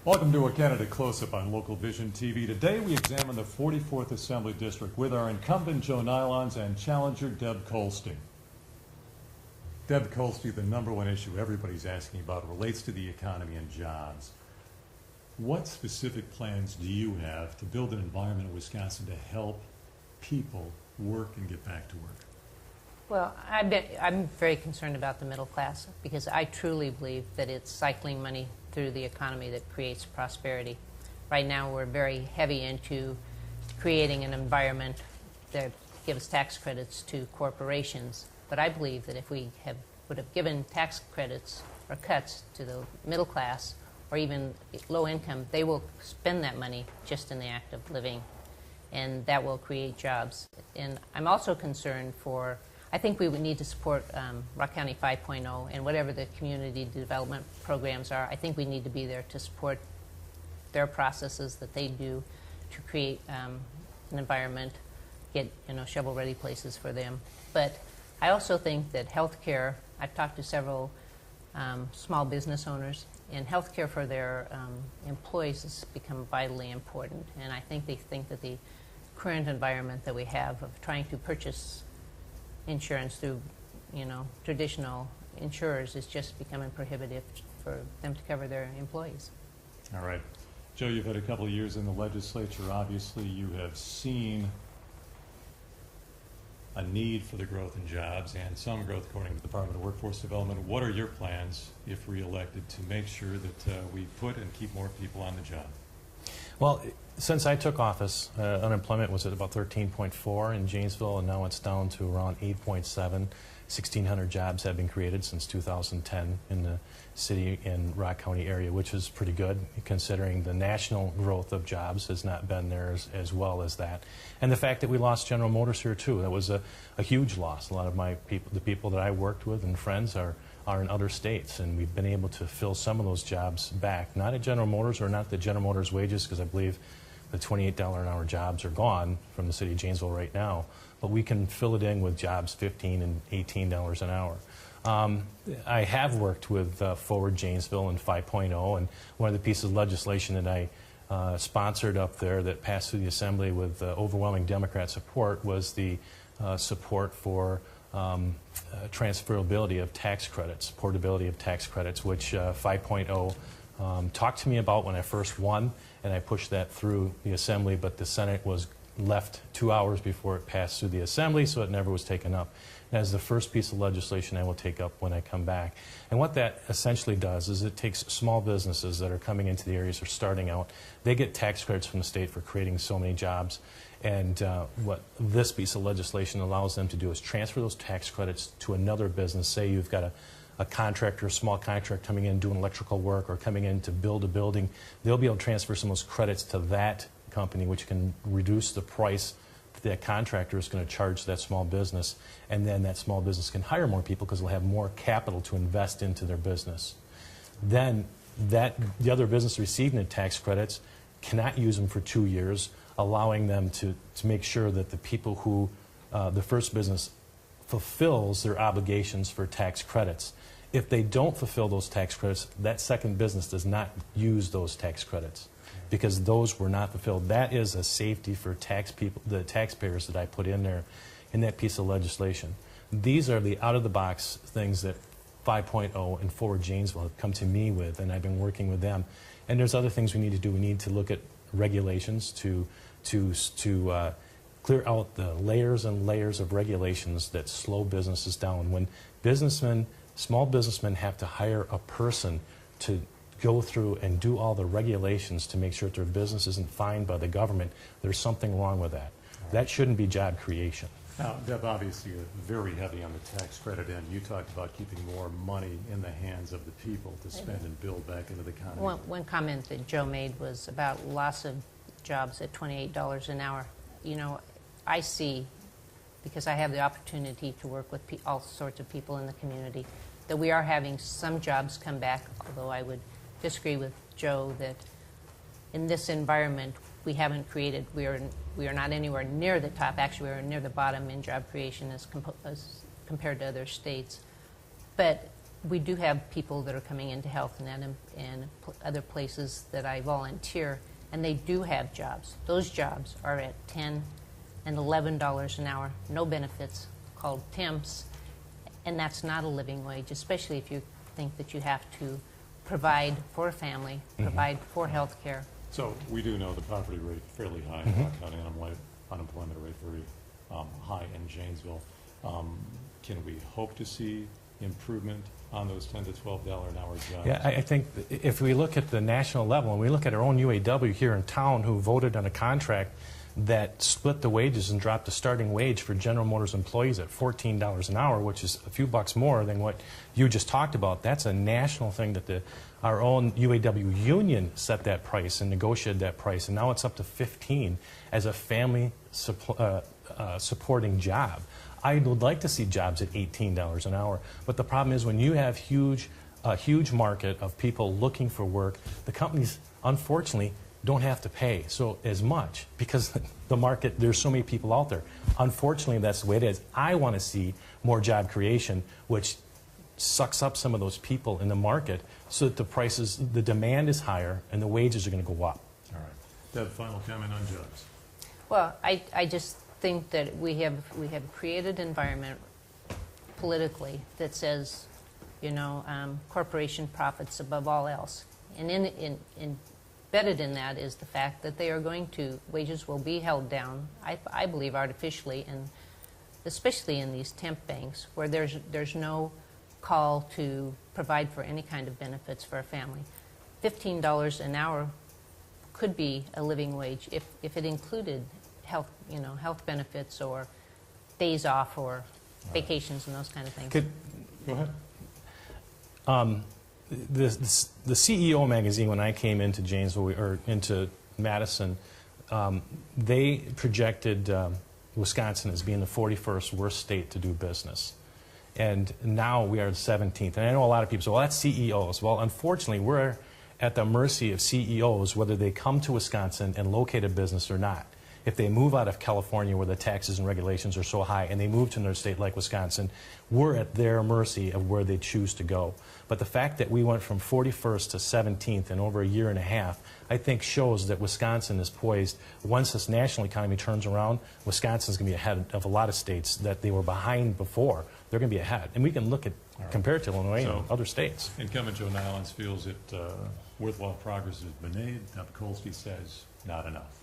Welcome to a Canada Close-Up on Local Vision TV. Today we examine the 44th Assembly District with our incumbent Joe Knilans and challenger Deb Colsty. Deb Colsty, the number one issue everybody's asking about relates to the economy and jobs. What specific plans do you have to build an environment in Wisconsin to help people work and get back to work? Well, I'm very concerned about the middle class because I truly believe that it's cycling money through the economy that creates prosperity. Right now we're very heavy into creating an environment that gives tax credits to corporations, but I believe that if we would have given tax credits or cuts to the middle class or even low income, they will spend that money just in the act of living, and that will create jobs. And I'm also concerned for, I think we would need to support Rock County 5.0 and whatever the community development programs are. I think we need to be there to support their processes that they do to create an environment, get shovel-ready places for them. But I also think that healthcare, I've talked to several small business owners, and healthcare for their employees has become vitally important. And I think they think that the current environment that we have of trying to purchase insurance through, traditional insurers is just becoming prohibitive for them to cover their employees. All right. Joe, you've had a couple of years in the legislature. Obviously, you have seen a need for the growth in jobs and some growth according to the Department of Workforce Development. What are your plans, if reelected, to make sure that we put and keep more people on the job? Well, since I took office, unemployment was at about 13.4 in Janesville, and now it's down to around 8.7. 1,600 jobs have been created since 2010 in the city and Rock County area, which is pretty good considering the national growth of jobs has not been there as well as that. And the fact that we lost General Motors here too, that was a huge loss. A lot of my people, the people that I worked with and friends are in other states, and we've been able to fill some of those jobs back. Not at General Motors or not the General Motors wages, because I believe the $28 an hour jobs are gone from the city of Janesville right now, but we can fill it in with jobs $15 and $18 an hour. I have worked with Forward Janesville and 5.0, and one of the pieces of legislation that I sponsored up there that passed through the Assembly with overwhelming Democrat support was the support for transferability of tax credits, portability of tax credits, which 5.0 talked to me about when I first won, and I pushed that through the Assembly, but the Senate was left 2 hours before it passed through the Assembly, so it never was taken up. And as the first piece of legislation I will take up when I come back. And what that essentially does is it takes small businesses that are coming into the areas or starting out. They get tax credits from the state for creating so many jobs. And what this piece of legislation allows them to do is transfer those tax credits to another business. Say you've got a contractor, a small contractor coming in doing electrical work or coming in to build a building. They'll be able to transfer some of those credits to that company, which can reduce the price that contractor is going to charge that small business, and then that small business can hire more people because they'll have more capital to invest into their business. Then the other business receiving the tax credits cannot use them for 2 years, allowing them to make sure that the people who, the first business fulfills their obligations for tax credits. If they don't fulfill those tax credits, that second business does not use those tax credits, because those were not fulfilled. That is a safety for the taxpayers that I put in there in that piece of legislation. These are the out-of-the-box things that 5.0 and Forward Janesville have come to me with, and I've been working with them. And there's other things we need to do. We need to look at regulations to clear out the layers and layers of regulations that slow businesses down. When small businessmen have to hire a person to go through and do all the regulations to make sure that their business isn't fined by the government, there's something wrong with that. That shouldn't be job creation. Now, Deb, obviously you're very heavy on the tax credit end. You talked about keeping more money in the hands of the people to spend and build back into the economy. One comment that Joe made was about loss of jobs at $28 an hour. I see, because I have the opportunity to work with all sorts of people in the community, that we are having some jobs come back, although I would disagree with Joe that in this environment we haven't created, we are not anywhere near the top. Actually, we are near the bottom in job creation as compared to other states. But we do have people that are coming into HealthNet and other places that I volunteer, and they do have jobs. Those jobs are at $10 and $11 an hour, no benefits, called temps, and that's not a living wage, especially if you think that you have to provide for a family, provide for health care. So we do know the poverty rate fairly high, County unemployment rate very high in Janesville. Can we hope to see improvement on those $10 to $12 an hour jobs? Yeah, I think if we look at the national level, and we look at our own UAW here in town, who voted on a contract that split the wages and dropped the starting wage for General Motors employees at $14 an hour, which is a few bucks more than what you just talked about. That's a national thing that our own UAW union set that price and negotiated that price, and now it's up to $15 as a family supporting job. I would like to see jobs at $18 an hour, but the problem is when you have a huge market of people looking for work, the companies, unfortunately, don't have to pay so as much because the market, there's so many people out there. Unfortunately, that's the way it is. I want to see more job creation, which sucks up some of those people in the market so that the demand is higher and the wages are going to go up. All right. Deb, final comment on jobs. Well, I just think that we have created an environment politically that says, corporation profits above all else. And embedded in that is the fact that wages will be held down, I believe, artificially, and especially in these temp banks where there's no call to provide for any kind of benefits for a family. $15 an hour could be a living wage if it included health benefits or days off or vacations and those kind of things. Go ahead. The CEO magazine, when I came into Janesville or into Madison, they projected Wisconsin as being the 41st worst state to do business. And now we are the 17th. And I know a lot of people say, well, that's CEOs. Well, unfortunately, we're at the mercy of CEOs, whether they come to Wisconsin and locate a business or not. If they move out of California where the taxes and regulations are so high and they move to another state like Wisconsin, we're at their mercy of where they choose to go. But the fact that we went from 41st to 17th in over a year and a half, I think shows that Wisconsin is poised. Once this national economy turns around, Wisconsin's going to be ahead of a lot of states that they were behind before. They're going to be ahead. And we can look at, compared to Illinois and other states. Incumbent Joe Knilans feels that worthwhile progress has been made. Deb Kolsky says not enough.